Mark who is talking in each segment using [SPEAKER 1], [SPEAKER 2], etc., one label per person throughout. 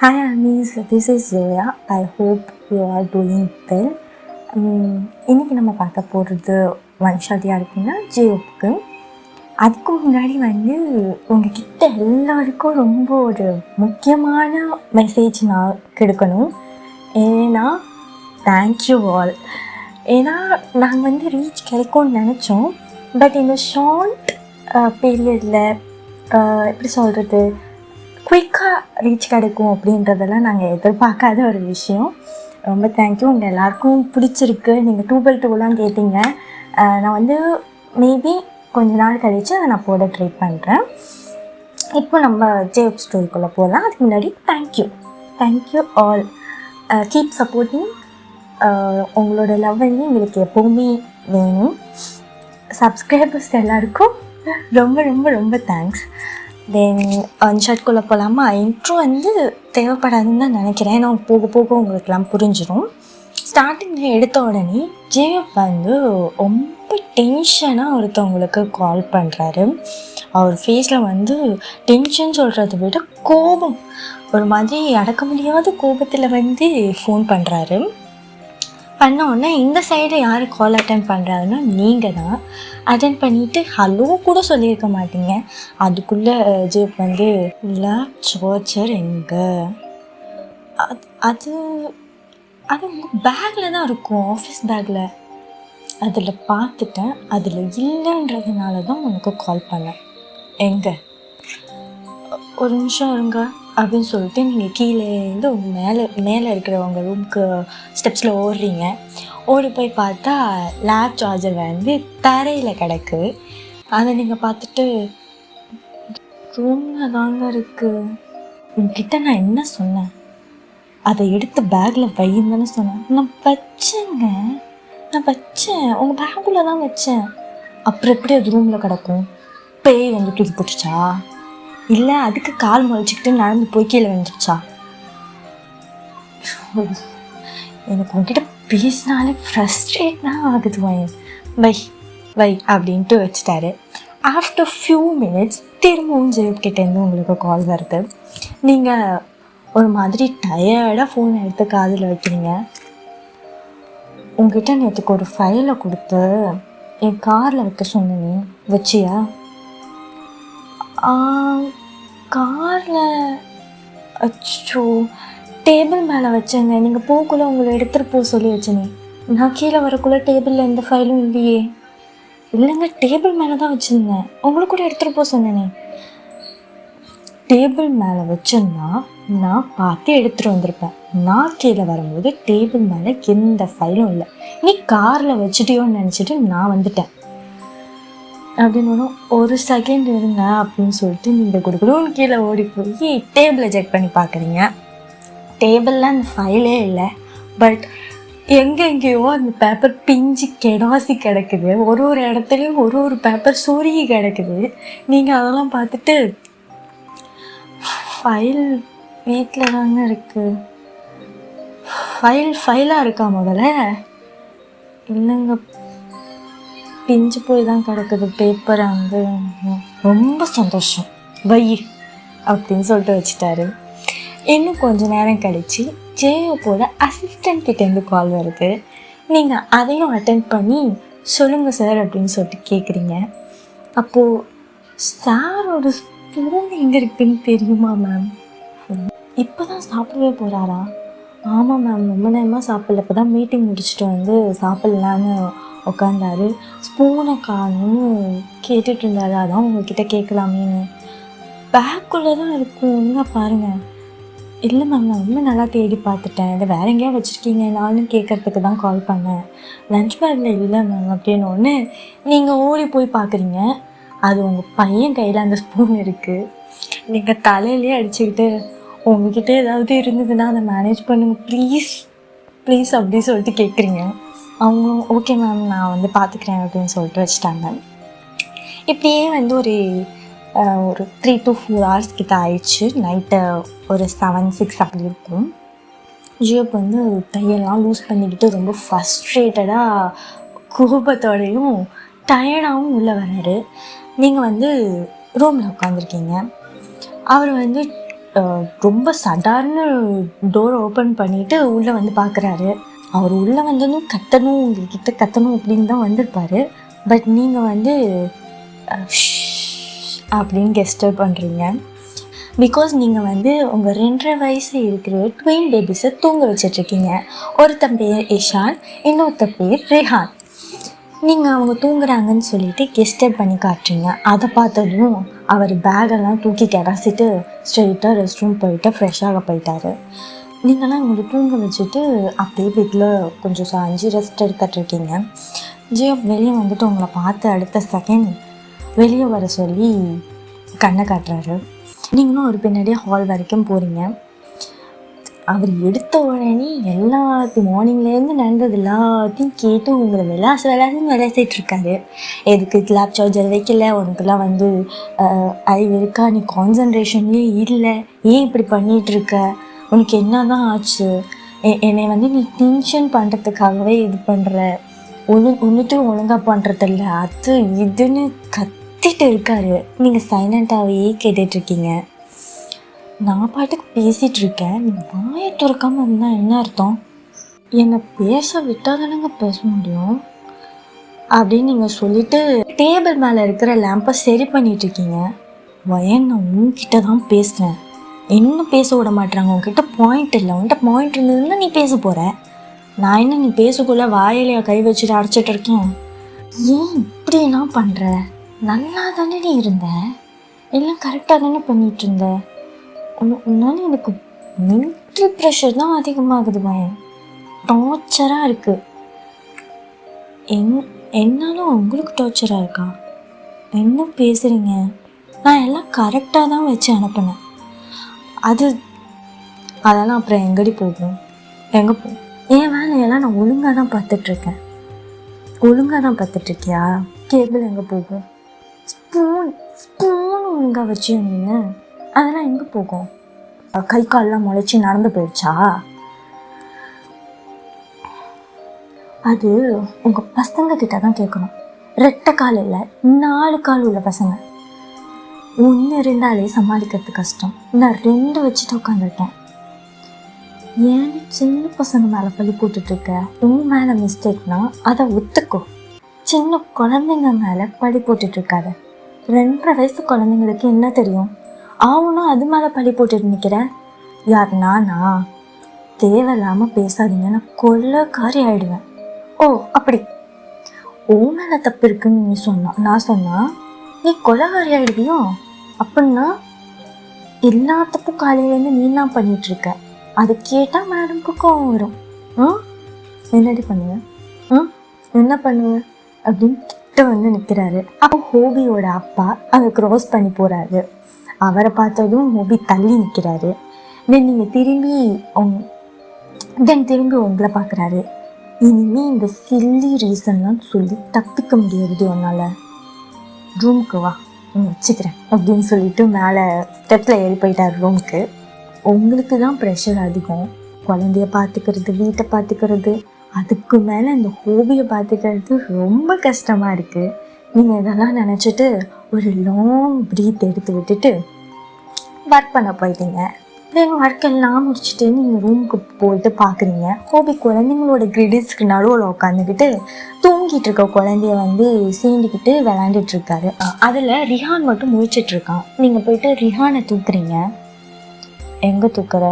[SPEAKER 1] Hi Amis, this is Zoya. I hope you are doing well. இன்றைக்கி நம்ம பார்க்க போகிறது ஒன் ஷாட் யாருக்குன்னா ஜியோப்புக்கு. அதுக்கு முன்னாடி உங்ககிட்ட எல்லாருக்கும் ரொம்ப ஒரு முக்கியமான மெசேஜ் நான் கொடுக்கணும். ஏன்னா தேங்க்யூ ஆல். ஏன்னா நாங்கள் ரீச் கிடைக்கும்னு நினச்சோம். பட் இந்த ஷார்ட் பீரியடில் எப்படி சொல்கிறது, குயிக்காக ரீச் கிடைக்கும் அப்படின்றதெல்லாம் நாங்கள் எதிர்பார்க்காத ஒரு விஷயம். ரொம்ப தேங்க்யூ. உங்கள் எல்லாருக்கும் பிடிச்சிருக்கு. நீங்கள் 2x2 கேட்டீங்க. நான் மேபி கொஞ்ச நாள் கழித்து அதை நான் போட ட்ரை பண்ணுறேன். இப்போ நம்ம ஜேப் ஸ்டோரிக்குள்ளே போகலாம். அதுக்கு முன்னாடி தேங்க்யூ ஆல். Keep supporting. உங்களோட லவ் எங்களுக்கு எப்போவுமே வேணும். சப்ஸ்கிரைபர்ஸ் எல்லாருக்கும் ரொம்ப ரொம்ப ரொம்ப தேங்க்ஸ். தென் ஷார்ட்குள்ளே போகலாமா? இன்ட்ரோ தேவைப்படாதுன்னு தான் நினைக்கிறேன். நான் போக போக உங்களுக்கெல்லாம் புரிஞ்சிடும். ஸ்டார்டிங்கில் எடுத்த உடனே ஜேஎஃப் ரொம்ப டென்ஷனாக ஒருத்தவங்களுக்கு கால் பண்ணுறாரு. அவர் ஃபேஸில் டென்ஷன் சொல்கிறத விட கோபம், ஒரு மாதிரி அடக்க முடியாத கோபத்தில் ஃபோன் பண்ணுறாரு. பண்ண உடனே இந்த சைடு யார் கால் அட்டன் பண்ணுறாருன்னா நீங்கள் தான். அட்டன் பண்ணிவிட்டு ஹலோ கூட சொல்லியிருக்க மாட்டீங்க. அதுக்குள்ளே ஜேப் லேப் சார்ஜர் எங்கே, அது உங்கள் பேக்கில் தான் இருக்கும், ஆஃபீஸ் பேக்கில். அதில் பார்த்துட்டேன், அதில் இல்லைன்றதுனால தான் உனக்கு கால் பண்ணேன். எங்கே, ஒரு நிமிஷம் இருங்க அப்படின்னு சொல்லிட்டு நீங்கள் கீழேருந்து மேலே இருக்கிற உங்கள் ரூமுக்கு ஸ்டெப்ஸில் ஓடுறீங்க. ஓடி போய் பார்த்தா லேப் சார்ஜர் தரையில் கிடக்கு. அதை நீங்கள் பார்த்துட்டு ரூமில் தாங்க இருக்குது. உங்ககிட்ட நான் என்ன சொன்னேன்? அதை எடுத்து பேக்கில் வைன்னு தானே சொன்னேன். நான் வச்சேன், உங்கள் பேக்குள்ளே தான் வச்சேன். அப்புறம் எப்படி அது ரூமில் கிடக்கும்? பேய் தூக்கி போட்டுச்சா? இல்லை அதுக்கு கால் முளைச்சிக்கிட்டு நடந்து போய் கீழே வந்துடுச்சா? எனக்கு உங்ககிட்ட பேசினாலே ஃப்ரஸ்ட்ரேட் தான் ஆகுது. வை அப்படின்ட்டு வச்சுட்டாரு. ஆஃப்டர் ஃபியூ மினிட்ஸ் திரும்பவும் ஜெயப்கிட்டேருந்து உங்களுக்கு கால் வருது. நீங்கள் ஒரு மாதிரி டயர்டாக ஃபோன் எடுத்து காதில் வைக்கிறீங்க. உங்ககிட்ட நேற்றுக்கு ஒரு ஃபைலை கொடுத்து என் காரில் வைக்க சொன்னீங்க, வச்சியா? காரில் அச்சோ டேபிள் மேலே வச்சேங்க. நீங்கள் போக்குள்ளே உங்களை எடுத்துகிட்டு போக சொல்லி வச்சேனே. நான் கீழே வரக்குள்ளே டேபிளில் எந்த ஃபைலும் இல்லையே. இல்லைங்க, டேபிள் மேலே தான் வச்சுருந்தேன். உங்களுக்கு கூட எடுத்துகிட்டு போக சொன்னேனே. டேபிள் மேலே வச்சிருந்தா நான் பார்த்து எடுத்துகிட்டு வந்திருப்பேன். நான் கீழே வரும்போது டேபிள் மேலே எந்த ஃபைலும் இல்லை. நீ காரில் வச்சுட்டியோன்னு நினச்சிட்டு நான் வந்துட்டேன் அப்படின்னு. ஒரு செகண்ட் இருங்க அப்படின்னு சொல்லிட்டு நீங்கள் கொடுக்கணும்னு கீழே ஓடி போய் டேபிளை செக் பண்ணி பார்க்குறீங்க. டேபிளில் அந்த ஃபைலே இல்லை. பட் எங்கெங்கேயோ அந்த பேப்பர் பிஞ்சு கெடாசி கிடக்குது. ஒரு இடத்துலையும் ஒரு பேப்பர் சொருகி கிடக்குது. நீங்கள் அதெல்லாம் பார்த்துட்டு ஃபைல் வீட்டில் தாங்க இருக்குது. ஃபைலாக இருக்கா முதல்ல? இல்லைங்க, பிஞ்சு போய் தான் கிடக்குது பேப்பர். அங்கே ரொம்ப சந்தோஷம், வை அப்படின்னு சொல்லிட்டு வச்சுட்டாரு. இன்னும் கொஞ்சம் நேரம் கழித்து ஜேயோப்போட அசிஸ்டன்ட் கிட்டேருந்து கால் வருது. நீங்கள் அதையும் அட்டென்ட் பண்ணி சொல்லுங்கள் சார் அப்படின்னு சொல்லிட்டு கேட்குறீங்க. அப்போது சாரோட ஸ்பூன் எங்கே இருக்குதுன்னு தெரியுமா மேம்? இப்போ தான் சாப்பிடவே போகிறாரா? ஆமாம் மேம், ரொம்ப நேரமாக சாப்பிடல. இப்போ தான் மீட்டிங் முடிச்சுட்டு சாப்பிட்லான்னு உட்காந்தாரு. ஸ்பூனை காணுன்னு கேட்டுட்டு இருந்தாரு. அதான் உங்ககிட்ட கேட்கலாமேன்னு. பேக்குள்ளே தான் இருக்குங்க பாருங்கள். இல்லை மேம், நான் ரொம்ப நல்லா தேடி பார்த்துட்டேன். இதை வேற எங்கேயா வச்சுருக்கீங்க நானும் கேட்குறதுக்கு தான் கால் பண்ணேன். லஞ்ச் பேக்கில் இல்லை மேம் அப்படின்னு நீங்கள் ஓடி போய் பார்க்குறீங்க. அது உங்கள் பையன் கையில் அந்த ஸ்பூன் இருக்குது. நீங்கள் தலையிலே அடிச்சுக்கிட்டு உங்ககிட்ட ஏதாவது இருந்ததுன்னா அதை மேனேஜ் பண்ணுங்க ப்ளீஸ் அப்படி சொல்லிட்டு கேட்குறீங்க. அவங்களும் ஓகே மேம் நான் பார்த்துக்கிறேன் அப்படின்னு சொல்லிட்டு வச்சுட்டாங்க. இப்படியே ஒரு 3 to 4 hours கிட்ட ஆயிடுச்சு. நைட்டு ஒரு 7-6 அப்படி இருக்கும். ஜியோப் கையெல்லாம் லூஸ் பண்ணிக்கிட்டு ரொம்ப ஃப்ரஸ்ட்ரேட்டடாக கோபத்தோடையும் டயர்டாகவும் உள்ளே வர்றாரு. நீங்கள் ரூமில் உட்காந்துருக்கீங்க. அவர் ரொம்ப சடார்னு டோரை ஓப்பன் பண்ணிவிட்டு உள்ளே வந்து பார்க்குறாரு. அவர் உள்ளே வந்ததும் கத்தணும், உங்ககிட்ட கத்தணும் அப்படின்னு தான் வந்திருப்பார். பட் நீங்கள் வந்து அப்படின்னு கெஸ்டர் பண்ணுறீங்க. பிகாஸ் நீங்கள் வந்து உங்கள் 2.5 வயசு இருக்கிற ட்வின் பேபிஸை தூங்க வச்சிட்ருக்கீங்க. ஒருத்தன் பேர் இஷான், இன்னொருத்த பேர் ரெஹான். நீங்கள் அவங்க தூங்குறாங்கன்னு சொல்லிட்டு கெஸ்டர் பண்ணி காட்டுறீங்க. அதை பார்த்ததும் அவர் பேகெல்லாம் தூக்கி கிடச்சிட்டு ஸ்ட்ரெயிட்டாக ரெஸ்ட் ரூம் போயிட்டு ஃப்ரெஷ்ஷாக போயிட்டார். நீங்களாம் இவங்களை தூங்க வச்சுட்டு அப்படியே வீட்டில் கொஞ்சம் சாஞ்சு ரெஸ்ட் எடுத்துட்ருக்கீங்க. ஜியோ வெளியே வந்துட்டு உங்களை பார்த்து அடுத்த செகண்ட் வெளியே வர சொல்லி கண்ணை காட்டுறாரு. நீங்களும் ஒரு பின்னாடியே ஹால் வரைக்கும் போகிறீங்க. அவர் எடுத்த உடனே எல்லாத்தையும் மார்னிங்லேருந்து நடந்தது எல்லாத்தையும் கேட்டு உங்களை விளாசுன்னு விளையாசிட்ருக்காரு. எதுக்கு லேப் சார்ஜர் வைக்கல, உனக்குலாம் வந்து அறிவு இருக்கா, நீ கான்சன்ட்ரேஷன்லேயே இல்லை, ஏன் இப்படி பண்ணிகிட்ருக்க, உனக்கு என்ன தான் ஆச்சு, என்னை வந்து நீ டென்ஷன் பண்ணுறதுக்காகவே இது பண்ணுற, ஒன்றுத்தையும் ஒழுங்காக பண்ணுறதில்ல, அது இதுன்னு கத்திட்டு இருக்காரு. நீங்கள் சைலண்ட்டாகவே கேட்டுட்ருக்கீங்க. நான் பாட்டுக்கு பேசிகிட்டு இருக்கேன், நீங்கள் வாயை திறக்காமல் இருந்தால் என்ன அர்த்தம்? என்னை பேச விட்டால் தானேங்க பேச முடியும் அப்படின்னு நீங்கள் சொல்லிவிட்டு டேபிள் மேலே இருக்கிற லேம்பை சரி பண்ணிகிட்ருக்கீங்க. வயன் நான் உன்கிட்ட தான் பேசுகிறேன், என்ன பேச விட மாட்டுறாங்க, உங்ககிட்ட பாயிண்ட் இல்லை, உன்கிட்ட பாயிண்ட் இருந்ததுன்னா நீ பேச போகிற, நான் என்ன நீ பேசக்குள்ளே வாயிலையா கை வச்சுட்டு அடைச்சிட்டு இருக்கேன்? ஏன் இப்படிலாம் பண்ணுற? நல்லா தானே நீ இருந்த, எல்லாம் கரெக்டாக தானே பண்ணிகிட்டு இருந்த. உன்னால எனக்கு மென்டல் ப்ரெஷர் தான் அதிகமாகுது, பயம் டார்ச்சராக இருக்குது. என்னாலும் உங்களுக்கு டார்ச்சராக இருக்கா? என்ன பேசுகிறீங்க? நான் எல்லாம் கரெக்டாக தான் வச்சு அனுப்பினேன். அதெல்லாம் அப்புறம் எங்கடி போகும்? எங்கே போகும்? என் வேலையெல்லாம் நான் ஒழுங்காக தான் பார்த்துட்ருக்கேன். ஒழுங்காக தான் பார்த்துட்ருக்கியா? கேபிள் எங்கே போகும்? ஸ்பூன் ஒழுங்காக வச்சு நீங்கள் அதெல்லாம் எங்கே போகும்? கை கால்லாம் முளைச்சி நடந்து போயிடுச்சா? அது உங்கள் பசங்க கிட்ட தான் கேட்கணும். 2 கால் இல்லை, 4 கால் உள்ள பசங்க. 1 இருந்தாலே சமாளிக்கிறது கஷ்டம். நான் 2 வச்சுட்டு உட்காந்துருக்கேன். ஏன் சின்ன பசங்க மேலே பழி போட்டுட்ருக்க? உன் மேலே மிஸ்டேக்னா அதை ஒத்துக்கோ. சின்ன குழந்தைங்க மேலே பழி போட்டுட்ருக்காத. 2.5 வயசு குழந்தைங்களுக்கு என்ன தெரியும்? அவனும் அது மேலே பழி போட்டுட்டு நிற்கிறேன். யார் நானா? தேவையில்லாமல் பேசாதீங்க, நான் கொள்ளைக்காரி ஆகிடுவேன். ஓ அப்படி உன் மேலே தப்பு இருக்குன்னு நான் சொன்னா நீ கொலைகாரி ஆகிடுவியோ? அப்படின்னா எல்லா தப்பும் காலையிலேருந்து நீ தான் பண்ணிகிட்ருக்க. அது கேட்டால் மேடம்க்கு கோவம் வரும். என்னடி பண்ணுவேன்? என்ன பண்ணுவேன் அப்படின்னு கிட்ட வந்து நிற்கிறாரு. அப்போ ஹோபியோட அப்பா அதை க்ராஸ் பண்ணி போகிறாரு. அவரை பார்த்ததும் ஹோபி தள்ளி நிற்கிறாரு. நீங்கள் திரும்பி உங்களை பார்க்குறாரு. இனிமேல் இந்த சில்லி ரீசன்லாம் சொல்லி தப்பிக்க முடியாது, உன்னால் ரூமுக்கு வா வச்சுக்கிறேன் அப்படின்னு சொல்லிட்டு மேலே ஸ்டெப்பில் ஏறி போயிட்டார் ரூமுக்கு. உங்களுக்கு தான் ப்ரெஷர் அதிகம், குழந்தைய பார்த்துக்கிறது, வீட்டை பார்த்துக்கிறது, அதுக்கு மேலே இந்த ஹோபியை பார்த்துக்கிறது ரொம்ப கஷ்டமாக இருக்குது. நீங்கள் இதெல்லாம் நினச்சிட்டு ஒரு லாங் ப்ரீத் எடுத்து விட்டுட்டு ஒர்க் பண்ண போயிட்டீங்க. தென் ஒர்க் எல்லாம் முடிச்சுட்டு நீங்கள் ரூமுக்கு போயிட்டு பார்க்குறீங்க. ஹோபி குழந்தைங்களோட கிரிடிஸ்க்கு நடுவில் உட்காந்துக்கிட்டு தூங்கிட்டு இருக்க குழந்தைய வந்து சீண்டிக்கிட்டு விளாண்டுட்ருக்காரு. அதில் ரிஹான் மட்டும் முழிச்சிட்ருக்கான். நீங்கள் போயிட்டு ரிஹானை தூக்குறீங்க. எங்கே தூக்குற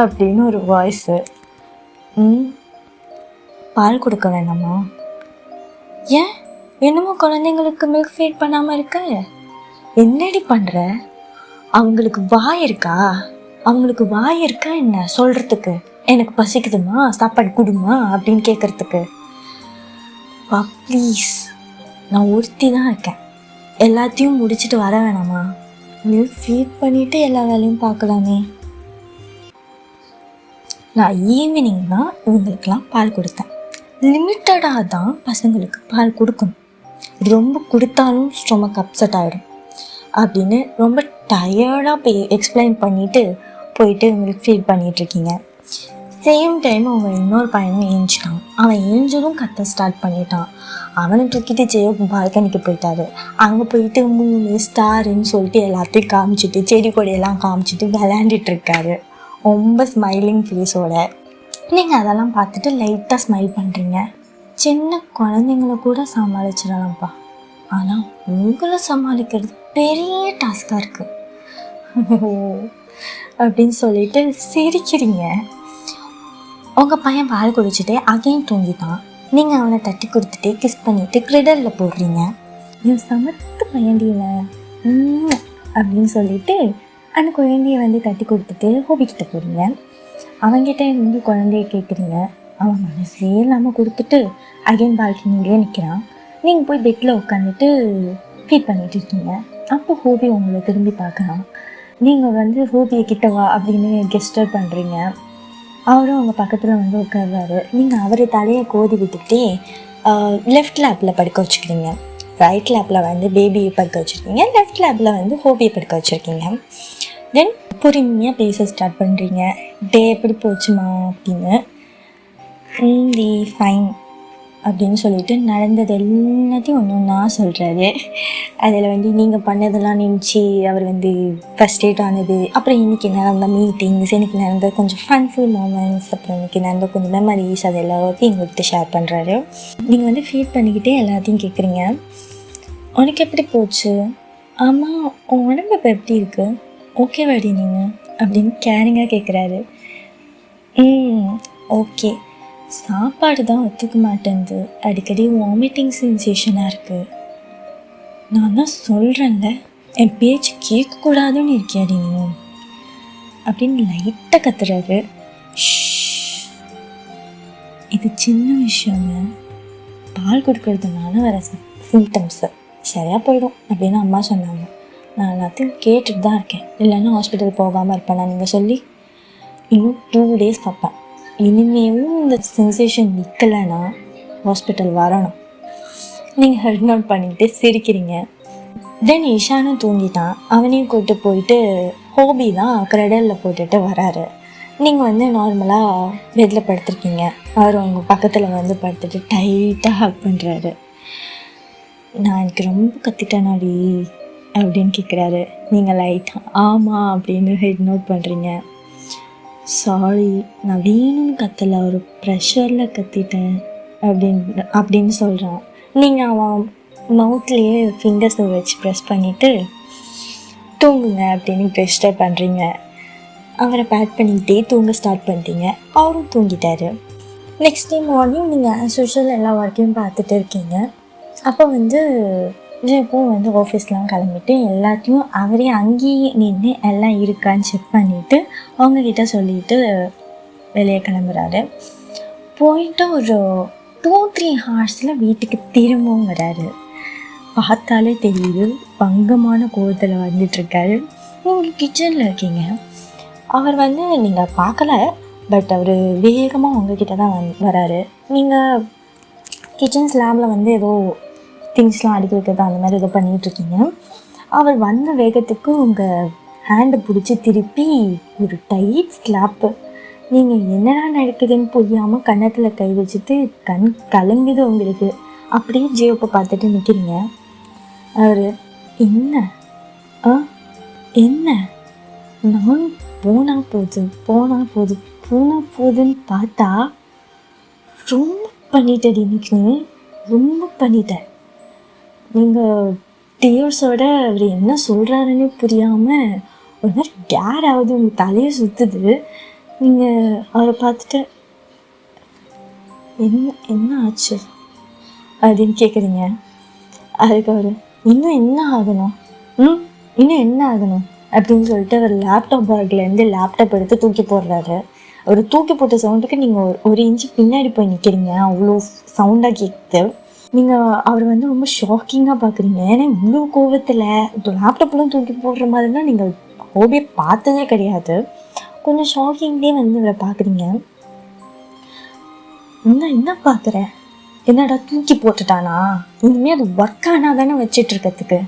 [SPEAKER 1] அப்படின்னு ஒரு வாய்ஸு. பால் கொடுக்க வேணாமா? ஏன் என்னமோ குழந்தைங்களுக்கு மில்க் ஃபீட் பண்ணாமல் இருக்க? என்னடி பண்ணுற? அவங்களுக்கு வாய் இருக்கா என்ன சொல்கிறதுக்கு? எனக்கு பசிக்குதுமா, சாப்பாடு கொடுமா அப்படின்னு கேட்குறதுக்கு? பா ப்ளீஸ், நான் ஒருத்தி தான் இருக்கேன், எல்லாத்தையும் முடிச்சுட்டு வர வேணாமா? மில்க் ஃபீட் பண்ணிவிட்டு எல்லா வேலையும் பார்க்கலாமே. நான் ஈவினிங் தான் இவங்களுக்கெல்லாம் பால் கொடுத்தேன். லிமிட்டடாக தான் பசங்களுக்கு பால் கொடுக்கணும். ரொம்ப கொடுத்தாலும் ஸ்டொமக் அப்செட் ஆகிடும் அப்படின்னு ரொம்ப டயர்டாக எக்ஸ்பிளைன் பண்ணிவிட்டு போயிட்டு மில்க் ஃபீட் பண்ணிகிட்ருக்கீங்க. சேம் டைம் அவன் இன்னொரு பையனும் ஏஞ்சிட்டான். அவன் ஏஞ்சதும் கத்த ஸ்டார்ட் பண்ணிட்டான். அவனை தூக்கிட்டு ஜெயோ பால்கனிக்கு போயிட்டாரு. அங்கே போயிட்டு 3 ஸ்டாருன்னு சொல்லிட்டு எல்லாத்தையும் காமிச்சிட்டு செடி கொடியெல்லாம் காமிச்சிட்டு விளையாண்டுட்டு இருக்காரு ரொம்ப ஸ்மைலிங் ஃபேஸோட. நீங்கள் அதெல்லாம் பார்த்துட்டு லைட்டாக ஸ்மைல் பண்ணுறீங்க. சின்ன குழந்தைங்கள கூட சமாளிச்சிடலாம்ப்பா, ஆனால் உங்களை சமாளிக்கிறது பெரிய டாஸ்காக இருக்குது அப்படின்னு சொல்லிட்டு சிரிக்கிறீங்க. உங்கள் பையன் பால் குடிச்சிட்டு அகைன் தூங்கிட்டான். நீங்கள் அவனை தட்டி கொடுத்துட்டு கிஸ் பண்ணிவிட்டு கிரிடலில் போடுறீங்க. என் சமத்து பையன்டியில அப்படின்னு சொல்லிட்டு அந்த குழந்தைய வந்து தட்டி கொடுத்துட்டு ஹோபிக்கிட்ட போகிறீங்க. அவன்கிட்ட இருந்து குழந்தைய கேட்குறீங்க. அவன் மனசே இல்லாமல் கொடுத்துட்டு அகைன் பால்கனிலே நிற்கிறான். நீங்கள் போய் பெட்டில் உட்காந்துட்டு ஃபீட் பண்ணிட்டு இருக்கீங்க. அப்போ ஹோபி உங்களை திரும்பி பார்க்குறான். நீங்கள் வந்து ஹோபியை கிட்ட வா அப்படின்னு கெஸ்டர் பண்ணுறீங்க. அவரும் அவங்க பக்கத்தில் வந்து உட்கார்றாரு. நீங்கள் அவர் தலையை கோதி விட்டுக்கிட்டே லெஃப்ட் லேப்பில் படுக்க வச்சுக்கிறீங்க. ரைட் லேப்பில் வந்து பேபியை படுக்க வச்சுருக்கீங்க. லெஃப்ட் லேப்பில் வந்து ஹோபியை படுக்க வச்சுருக்கீங்க. தென் பொறுமையாக பேச ஸ்டார்ட் பண்ணுறீங்க. டே எப்படி போச்சுமா அப்படின்னு. தி ஃபைன் அப்படின்னு சொல்லிட்டு நடந்தது எல்லாத்தையும் ஒன்று ஒன்றா சொல்கிறாரு. அதில் வந்து நீங்கள் பண்ணதெல்லாம் நினச்சி அவர் வந்து ஃபஸ்ட்ரேட் ஆனது, அப்புறம் இன்றைக்கி நடந்த மீட்டிங்ஸ், இன்றைக்கி நடந்த கொஞ்சம் ஃபன்ஃபுல் மூமெண்ட்ஸ், அப்புறம் இன்றைக்கி நடந்த கொஞ்சம் மெமரிஸ், அது எல்லாத்தையும் எங்கள்கிட்ட ஷேர் பண்ணுறாரு. நீங்கள் வந்து ஃபீட் பண்ணிக்கிட்டே எல்லாத்தையும் கேட்குறீங்க. உனக்கு எப்படி போச்சு? ஆமாம், உன் உடம்பு இப்போ எப்படி இருக்குது? ஓகேவாடி நீங்கள் அப்படின்னு கேரிங்காக கேட்குறாரு. ஓகே, சாப்பாடு தான் ஒத்துக்க மாட்டேங்குது, அடிக்கடி வாமிட்டிங் சென்சேஷனாக இருக்குது. நான் தான் சொல்கிறேன்ல, என் பேச்சு கேட்கக்கூடாதுன்னு இருக்கியாடி நீ அப்படின்னு லைட்டாக கத்துறாரு. இது சின்ன விஷயங்க, பால் கொடுக்கறதுனால வர சிம்டம்ஸு சரியாக போயிடும் அப்படின்னு அம்மா சொன்னாங்க. நான் எல்லாத்தையும் கேட்டுட்டு தான் இருக்கேன். இல்லைன்னா ஹாஸ்பிட்டல் போகாமல் இருப்பேன் நீங்கள் சொல்லி. இன்னும் 2 days பார்ப்பேன். இனிமேவும் இந்த சென்சேஷன் நிற்கலைன்னா ஹாஸ்பிட்டல் வரணும். நீங்கள் ஹெட் நோட் பண்ணிக்கிட்டு சிரிக்கிறீங்க. தென் இஷானும் தூங்கிட்டான். அவனையும் கூப்பிட்டு போயிட்டு ஹோபி தான் கிரெடலில் போட்டுட்டு வராரு. நீங்கள் வந்து நார்மலாக பெட்டில் படுத்துருக்கீங்க. அவர் உங்கள் பக்கத்தில் வந்து படுத்துட்டு டைட்டாக ஹக் பண்ணுறாரு. நான் எனக்கு ரொம்ப கத்திட்டேனாடி அப்படின்னு கேட்குறாரு. நீங்கள் லைட்டாக ஆமாம் அப்படின்னு ஹெட் நோட் பண்ணுறீங்க. சாரி, நான் வேணும்னு கத்தலை, ஒரு ப்ரெஷரில் கத்திட்டேன் அப்படின்னு சொல்கிறான். நீங்கள் அவன் மவுத்லேயே ஃபிங்கர்ஸை வச்சு ப்ரெஸ் பண்ணிவிட்டு தூங்குங்க அப்படின்னு ப்ரெஸ்டர் பண்ணுறீங்க. அவரை பேக் பண்ணிக்கிட்டே தூங்க ஸ்டார்ட் பண்ணிட்டீங்க. அவரும் தூங்கிட்டார். நெக்ஸ்ட் டே மார்னிங் நீங்கள் ஆஸ் யூஷுவல் எல்லா ஒர்க்கையும் பார்த்துட்டு இருக்கீங்க. அப்போ வந்து எப்பவும் வந்து ஆஃபீஸ்லாம் கிளம்பிட்டு எல்லாத்தையும் அவரே அங்கேயே நின்று எல்லாம் இருக்கான்னு செக் பண்ணிவிட்டு அவங்கக்கிட்ட சொல்லிவிட்டு வெளியே கிளம்புறாரு. போயிட்டு ஒரு 2-3 ஹார்ஸில் வீட்டுக்கு திரும்பவும் வராரு. பார்த்தாலே தெரியுது பங்கமான கோவத்தில் வந்துட்டுருக்காரு. நீங்கள் கிச்சனில் இருக்கீங்க. அவர் வந்து நீங்கள் பார்க்கல, பட் அவர் வேகமாக உங்ககிட்ட தான் வராரு. நீங்கள் கிச்சன் ஸ்லாபில் வந்து ஏதோ திங்ஸ்லாம் அடுக்கி வைக்கிறது அந்த மாதிரி ஏதோ பண்ணிகிட்ருக்கீங்க. அவர் வந்த வேகத்துக்கு உங்கள் ஹேண்டை பிடிச்சி திருப்பி ஒரு டைட் ஸ்லாப்பு. நீங்கள் என்னடா நடக்குதுன்னு புரியாமல் கன்னத்தில் கை வச்சுட்டு கண் கலங்குது உங்களுக்கு. அப்படியே ஜியோப்பை பார்த்துட்டு நிற்கிறீங்க. அவர் என்ன என்ன நானும் போனால் போதுன்னு பார்த்தா ரொம்ப பண்ணிட்டடி இன்னைக்கு, நீ ரொம்ப பண்ணிட்டேன். நீங்கள் டியர்ஸோட அவர் என்ன சொல்கிறாருன்னு புரியாமல் ஒரு மாதிரி கேர் ஆகுது, உங்கள் தலையை சுற்றுது. நீங்கள் அவரை பார்த்துட்டு என்ன ஆச்சு அப்படின்னு கேட்குறீங்க. அதுக்கு அவர் இன்னும் என்ன ஆகணும் அப்படின்னு சொல்லிட்டு அவர் லேப்டாப் பேக்லேருந்து லேப்டாப் எடுத்து தூக்கி போடுறாரு. அவர் தூக்கி போட்ட சவுண்டுக்கு நீங்கள் ஒரு இன்ச்சு பின்னாடி போய் நிற்கிறீங்க. அவ்வளோ சவுண்டாக கேட்குது. நீங்கள் அவர் வந்து ரொம்ப ஷாக்கிங்காக பார்க்குறீங்க. ஏன்னா இவ்வளோ கோவத்தில் லேப்டாப்லாம் தூக்கி போடுற மாதிரினா நீங்கள் ஹோபியை பார்த்ததே கிடையாது. கொஞ்சம் ஷாக்கிங்லேயே வந்து இவரை பார்க்குறீங்க. என்ன பார்க்குற, என்னடா தூக்கி போட்டுட்டானா, இனிமேல் அது ஒர்க் ஆனால் தானே வச்சிட்ருக்கிறதுக்கு.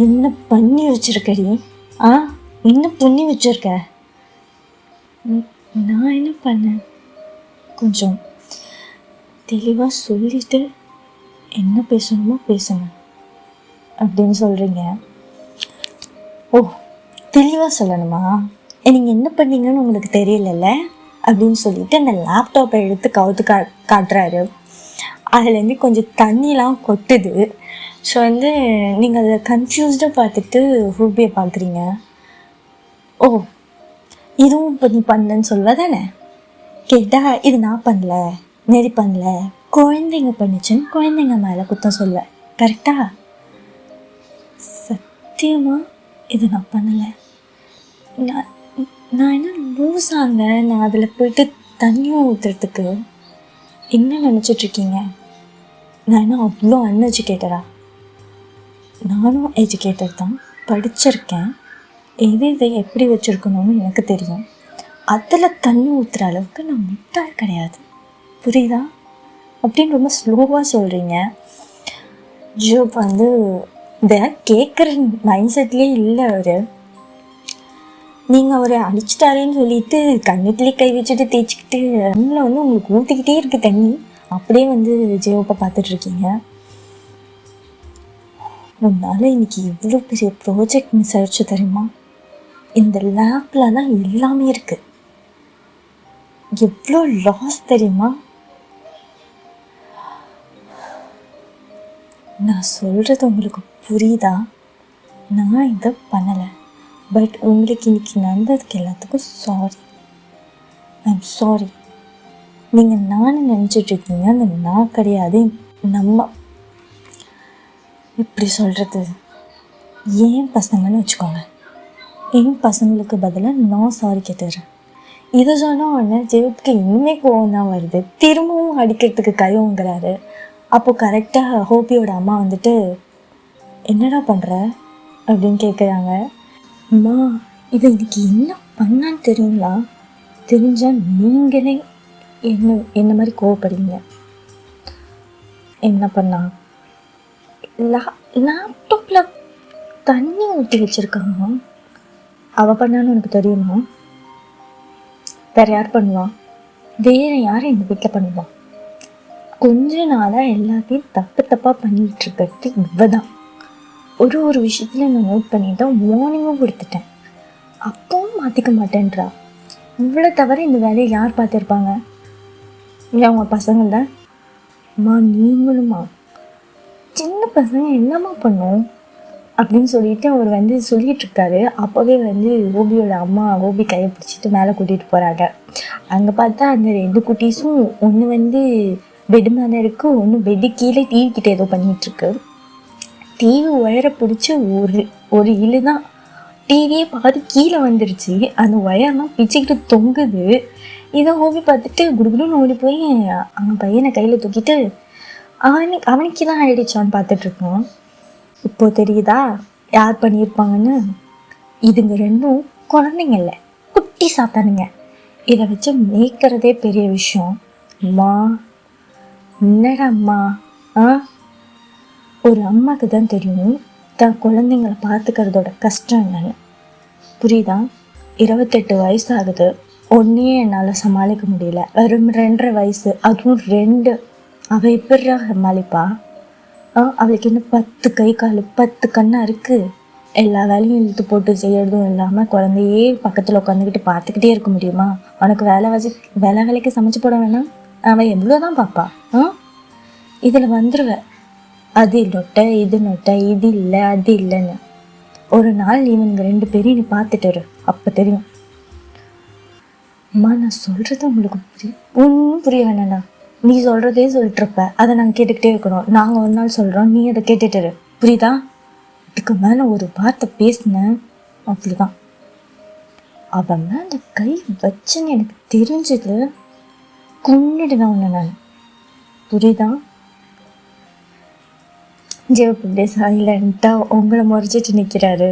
[SPEAKER 1] என்ன பண்ணி வச்சுருக்கடி? என்ன பண்ணி வச்சுருக்க? நான் என்ன பண்ணேன், கொஞ்சம் தெளிவாக சொல்லிவிட்டு என்ன பேசணுமோ பேசுங்க அப்படின்னு சொல்கிறீங்க. ஓ, தெளிவாக சொல்லணுமா? நீங்கள் என்ன பண்ணீங்கன்னு உங்களுக்கு தெரியலல்ல அப்படின்னு சொல்லிட்டு அந்த லேப்டாப்பை எடுத்து கவுத்து காட்டுறாரு. அதுலேருந்து கொஞ்சம் தண்ணிலாம் கொட்டுது. ஸோ நீங்கள் அதை கன்ஃபியூஸ்டாக பார்த்துட்டு ரூபியை பார்க்குறீங்க. ஓ, இதுவும் இப்போ நீ பண்ணலன்னு சொல்வ தானே? கேட்டால் இது நான் பண்ணல, நெறி பண்ணல, குழந்தைங்க பண்ணிச்சுன்னு குழந்தைங்க மேலே குத்தம் சொல்வேன். கரெக்டா? சத்தியமாக இது நான் பண்ணலை. நான் என்ன லூஸாங்க? நான் அதில் போயிட்டு தண்ணியும் ஊற்றுறதுக்கு என்ன நினச்சிட்ருக்கீங்க? நான் என்ன அவ்வளோ அன்எஜுகேட்டடா? நானும் எஜுகேட்டட் தான், படிச்சிருக்கேன். இதை எப்படி வச்சுருக்கணும்னு எனக்கு தெரியும். அதில் தண்ணி ஊற்றுற அளவுக்கு நான் முட்டாள் கிடையாது, புரியுதா? அப்படின்னு ரொம்ப ஸ்லோவாக சொல்கிறீங்க. ஜோப் இதெல்லாம் கேட்குற மைண்ட் செட்லேயே இல்லை அவர். நீங்கள் அவரை அடிச்சிட்டாருன்னு சொல்லிட்டு கண்ணத்துலேயே கை வச்சுட்டு தேய்ச்சிக்கிட்டு கண்ணில் உங்களுக்கு ஊற்றிக்கிட்டே இருக்குது தண்ணி. அப்படியே ஜெயோப்பை பார்த்துட்ருக்கீங்க. உன்னால் இன்னைக்கு இவ்வளோ பெரிய ப்ராஜெக்ட் மிஸ் ஆயிடுச்சு தெரியுமா? இந்த லேப்பில் தான் எல்லாமே இருக்குது. எவ்வளோ லாஸ் தெரியுமா? நான் சொல்கிறது உங்களுக்கு புரியுதா? நான் இதை பண்ணலை. பட் உங்களுக்கு இன்றைக்கி நடந்ததுக்கு எல்லாத்துக்கும் சாரி. I'm sorry. நீங்கள் நானும் நினச்சிட்ருக்கீங்க, அந்த நான் கிடையாது. நம்ம இப்படி சொல்கிறது ஏன் பசங்கன்னு வச்சுக்கோங்க. என் பசங்களுக்கு பதிலாக நான் சாரி கேட்டுறேன். இதை சொன்னால் உடனே ஜெயத்துக்கு இன்னுமே கோவம் தான் வருது. திரும்பவும் அடிக்கிறதுக்கு கைங்கிறாரு. அப்போது கரெக்டாக ஹோபியோட அம்மா என்னடா பண்ணுற அப்படின்னு கேட்குறாங்க. அம்மா, இதை இன்னைக்கு என்ன பண்ணான்னு தெரியுங்களா? தெரிஞ்சால் நீங்களே என்ன மாதிரி கோவப்படுவீங்க. என்ன பண்ணா? லேப்டாப்பில் தண்ணி ஊற்றி வச்சுருக்காங்க. அவள் பண்ணான்னு எனக்கு தெரியுமா? வேறு யார் பண்ணுவான்? வேறு யார் இந்த வீட்டில் பண்ணுவான்? கொஞ்ச நாளாக எல்லாத்தையும் தப்பாக பண்ணிகிட்ருக்கிறது இவ தான். ஒரு விஷயத்தில் நான் நோட் பண்ணிட்டேன், வார்னிங்கும் கொடுத்துட்டேன். அப்பவும் மாற்றிக்க மாட்டேன்றா. இவ்வளோ தவிர இந்த வேலையை யார் பார்த்துருப்பாங்க? இல்லை அவங்க பசங்க தான். அம்மா, நீங்களுமா? சின்ன பசங்க என்னம்மா பண்ணும் அப்படின்னு சொல்லிட்டு அவர் சொல்லிகிட்ருக்காரு. அப்போவே ஓபியோட அம்மா ஓபி கையை பிடிச்சிட்டு மேலே கூட்டிகிட்டு போகிறாங்க. அங்கே பார்த்தா அந்த 2 குட்டீஸும் ஒன்று பெட்டு மேலே இருக்குது, ஒன்று பெட்டு கீழே டிவி கிட்ட ஏதோ பண்ணிகிட்ருக்கு. டிவி ஒயரை பிடிச்சி ஒரு இழு தான் டிவியே பாதி கீழே வந்துருச்சு. அந்த ஒயர்லாம் பிச்சுக்கிட்டு தொங்குது. இதை ஓபி பார்த்துட்டு குடுகுடுன்னு ஓடி போய் அவன் பையனை கையில் தூக்கிட்டு அவனுக்கு தான் ஆயிடுச்சான்னு பார்த்துட்ருக்கோம். இப்போது தெரியுதா யார் பண்ணியிருப்பாங்கன்னு? இதுங்க 2 குழந்தைங்கல்ல, குட்டி சாத்தானுங்க. இதை வச்சு மேய்க்கிறதே பெரிய விஷயம். அம்மா, என்னடா அம்மா? ஒரு அம்மாவுக்கு தான் தெரியும் தான் குழந்தைங்களை பார்த்துக்கிறதோட கஷ்டம் என்னன்னு, புரியுதா? 28 வயசு ஆகுது, ஒன்றே என்னால் சமாளிக்க முடியல. வெறும் 2.5 வயசு, அதுவும் 2. அவள் எப்படிரா சமாளிப்பா? அவளுக்கு இன்னும் 10 கை கால் 10 கண்ணா இருக்குது. எல்லா வேலையும் இழுத்து போட்டு செய்யறதும் இல்லாமல் குழந்தையே பக்கத்தில் உட்காந்துக்கிட்டு பார்த்துக்கிட்டே இருக்க முடியுமா? அவனுக்கு வேலைக்கு சமைச்சு போட வேணாம்? அவன் எவ்வளோதான் பாப்பா? இதில் வந்துடுவேன், அது நொட்டை இது நொட்டை, இது இல்லை அது இல்லைன்னு. ஒரு நாள் இவனுங்க 2 பேரையும் நீ பார்த்துட்டு அப்போ தெரியும். அம்மா, நான் சொல்கிறது உங்களுக்கு ஒன்றும் புரிய வேணாண்ணா. நீ சொல்கிறதே சொல்லிட்டுருப்ப, அதை நாங்கள் கேட்டுக்கிட்டே இருக்கணும். நாங்கள் ஒரு நாள் சொல்கிறோம், நீ அதை கேட்டுட்டு புரியுதா? இதுக்கு மேலே ஒரு வார்த்தை பேசினேன் அவ்வளோதான். அவன் மேலே கை வச்சுன்னு எனக்கு தெரிஞ்சது கொண்டுடுதான் ஒன்று நான், புரியுதா? ஜெயப் இப்படியே சைலண்ட்டாக உங்களை முறைச்சிட்டு நிற்கிறாரு.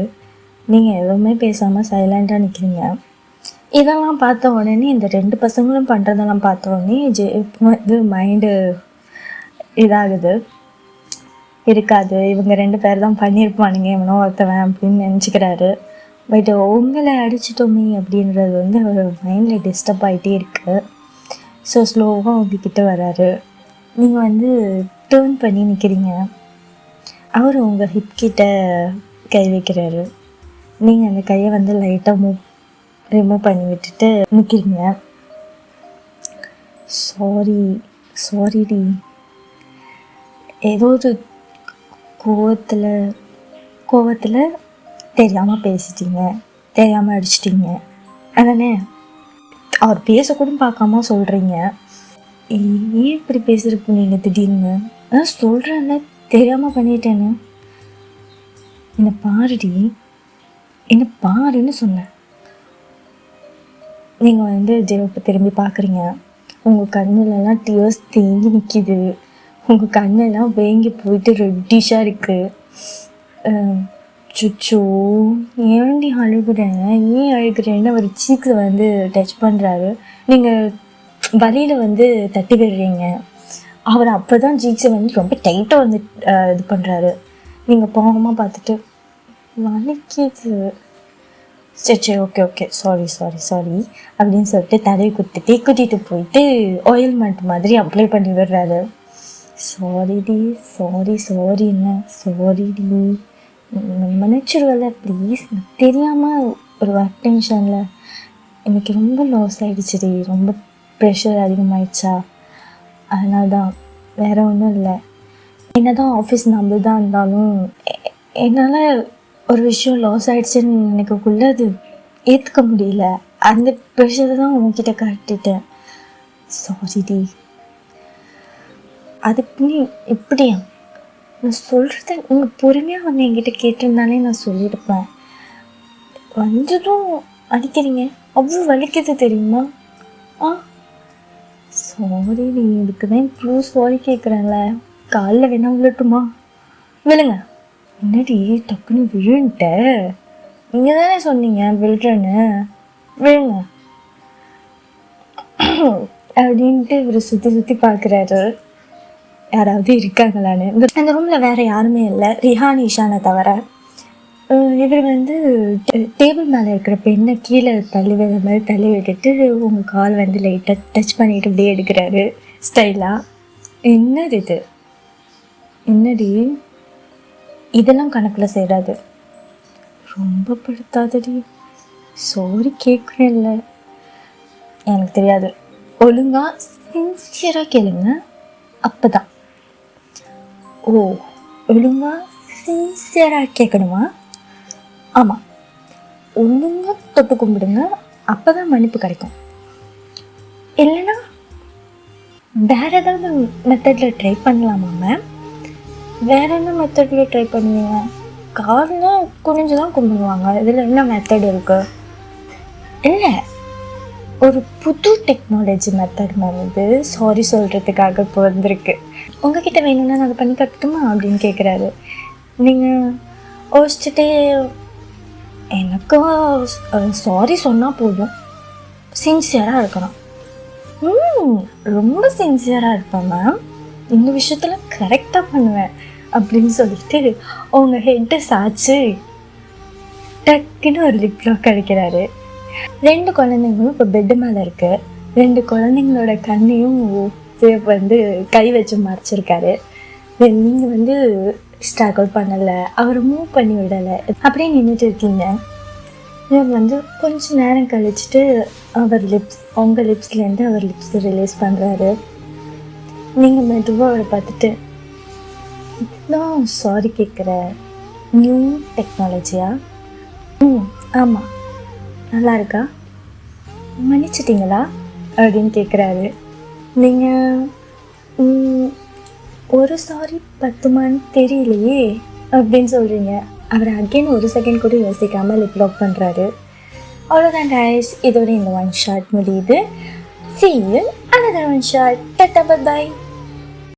[SPEAKER 1] நீங்கள் எதுவுமே பேசாமல் சைலண்ட்டாக நிற்கிறீங்க. இதெல்லாம் பார்த்த உடனே இந்த 2 பசங்களும் பண்ணுறதெல்லாம் பார்த்த உடனே ஜெயப் மைண்டு இதாகுது. இருக்காது, இவங்க 2 பேர் தான் பண்ணியிருப்பானுங்க இவனோ ஒருத்தவன் அப்படின்னு நினச்சிக்கிறாரு. பட் உங்களை அடிச்சிட்டோமே அப்படின்றது வந்து அவர் மைண்டில் டிஸ்டர்ப் ஆகிட்டே இருக்கு. ஸோ ஸ்லோவாக உங்ககிட்ட வராரு. நீங்கள் வந்து டேர்ன் பண்ணி நிற்கிறீங்க. அவர் உங்கள் ஹிப் கிட்ட கை வைக்கிறாரு. நீங்கள் அந்த கையை வந்து லைட்டாக ரிமூவ் பண்ணி விட்டுட்டு நிற்கிறீங்க. சாரிடி, ஏதோ ஒரு கோவத்தில் தெரியாமல் பேசிட்டீங்க, தெரியாமல் அடிச்சிட்டிங்க அதானே? அவர் பேசக்கூட பார்க்காம சொல்கிறீங்க. ஏன் இப்படி பேசுகிறப்போ நீங்கள் திடீர்னு சொல்கிறேன்ல தெரியாமல் பண்ணிட்டேன்னு. என்னை பாருன்னு சொன்னேன். நீங்கள் வந்து ஜெயப்பை திரும்பி பார்க்குறீங்க. உங்கள் கண்ணுலலாம் டியர்ஸ் தேங்கி நிற்கிது. உங்கள் கண்ணெல்லாம் வேங்கி போயிட்டு ரெட்டிஷாக இருக்குது. சுச்சோ ஏன்டி அழுகிறேன்னு அவர் சீக்ஸை வந்து டச் பண்ணுறாரு. நீங்கள் வழியில் வந்து தட்டி விடுறீங்க. அவர் அப்போ தான் சீக்ஸை வந்து ரொம்ப டைட்டாக வந்து இது பண்ணுறாரு. நீங்கள் பாவமாக பார்த்துட்டு வலிக்குது, சரி ஓகே சாரி அப்படின்னு சொல்லிட்டு தடவை கூட்டிகிட்டு போயிட்டு ஆயில்மெண்ட் மாதிரி அப்ளை பண்ணி விடுறாரு. சாரிடி மன்னிச்சிருவல ப்ளீஸ், தெரியாமல் ஒரு ஒர்க் டென்ஷனில் எனக்கு ரொம்ப லாஸ் ஆகிடுச்சுடி, ரொம்ப ப்ரெஷர் அதிகமாகிடுச்சா, அதனால தான், வேறு ஒன்றும் இல்லை. என்ன தான் ஆஃபீஸ் நம்பி தான் இருந்தாலும் என்னால் ஒரு விஷயம் லாஸ் ஆகிடுச்சுன்னு எனக்குள்ளே அது ஏற்றுக்க முடியல. அந்த ப்ரெஷரை தான் உங்ககிட்ட காட்டிட்டேன். சாரிடி. அதுக்கு நீ எப்படியா நான் சொல்கிறத நீங்கள் பொறுமையாக வந்து என்கிட்ட கேட்டிருந்தாலே நான் சொல்லியிருப்பேன். வந்ததும் அடிக்கிறீங்க, அவ்வளோ வலிக்குது தெரியுமா? சாரி, நீ இதுக்கு தான் இவ்வளோ சாரி கேட்குறேன்ல, காலில் வேணா விழட்டுமா? விழுங்க. என்னடி டக்குன்னு விழுன்ட்ட? நீங்கள் தானே சொன்னீங்க விழுறேன்னு, விழுங்க அப்படின்ட்டு இவர் சுற்றி பார்க்குறாரு யாராவது இருக்காங்களான்னு. அந்த ரூமில் வேறு யாருமே இல்லை, ரிஹான் ஈஷானை தவிர. இவர் வந்து டேபிள் மேலே இருக்கிற பெண்ணை கீழே தள்ளி விடுற மாதிரி தள்ளி விட்டுட்டு உங்கள் கால் வந்து லைட்டாக டச் பண்ணிட்டு அப்படியே எடுக்கிறாரு ஸ்டைலாக. என்னடி இதெல்லாம் கணக்கில் சேராது. ரொம்ப படுத்தாதடி, சாரி கேட்குறேன். இல்லை எனக்கு தெரியாது, ஒழுங்காக சின்சியராக கேளுங்க, அப்போ தான். ஒழுங்காக சின்சியராக கேட்கணுமா? ஆமாம், ஒழுங்காக தொட்டு கும்பிடுங்க, அப்போ தான் மன்னிப்பு கிடைக்கும். இல்லைன்னா வேறு ஏதாவது மெத்தடில் ட்ரை பண்ணலாமா மேம்? வேறு என்ன மெத்தடில் ட்ரை பண்ணுவீங்க? காலில் குனிஞ்சு தான் கும்பிடுவாங்க, இதில் என்ன மெத்தட் இருக்குது? இல்லை, ஒரு புது டெக்னாலஜி மெத்தட் மேம் இது. சாரி சொல்கிறதுக்காக இப்போ வந்திருக்கு. உங்ககிட்ட வேணும்னா நான் அதை பண்ணி கட்டுமா அப்படின்னு கேட்குறாரு. நீங்கள் யோசிச்சுட்டே எனக்கும் சாரி சொன்னால் போதும், சின்சியராக இருக்கணும். ரொம்ப சின்சியராக இருப்பேன் மேம், இந்த விஷயத்தில் கரெக்டாக பண்ணுவேன் அப்படின்னு சொல்லிட்டு அவங்க ஹெட்டை சாய்ச்சி டக்குன்னு ஒரு லிப் லாக் அடிக்கிறாரு. 2 குழந்தைங்களும் இப்போ பெட்டு மேலே இருக்குது. 2 குழந்தைங்களோட கண்ணையும் வந்து கை வச்சு மறைச்சிருக்காரு. நீங்கள் வந்து ஸ்ட்ரகிள் பண்ணலை, அவர் மூவ் பண்ணி விடலை, அப்படியே நின்றுட்டு இருக்கீங்க. இவர் வந்து கொஞ்சம் நேரம் கழிச்சுட்டு உங்கள் லிப்ஸ்லேருந்து அவர் லிப்ஸை ரிலீஸ் பண்ணுறாரு. நீங்கள் மெதுவாக அவரை பார்த்துட்டு, இதுதான் சாரி கேட்குற நியூ டெக்னாலஜியா? ஆமாம், நல்லா இருக்கா, மன்னிச்சிட்டிங்களா அப்படின்னு கேட்குறாரு. நீங்கள் ஒரு சாரி பத்துமான்னு தெரியலையே அப்படின்னு சொல்கிறீங்க. அவர் அகெயின் ஒரு செகண்ட் கூட யோசிக்காமல் லிப் லாக் பண்ணுறாரு. அவ்வளோதான் கைஸ், இதோட இந்த 1 ஷாட் முடியுது. See you in another 1 shot. Tata, bye bye.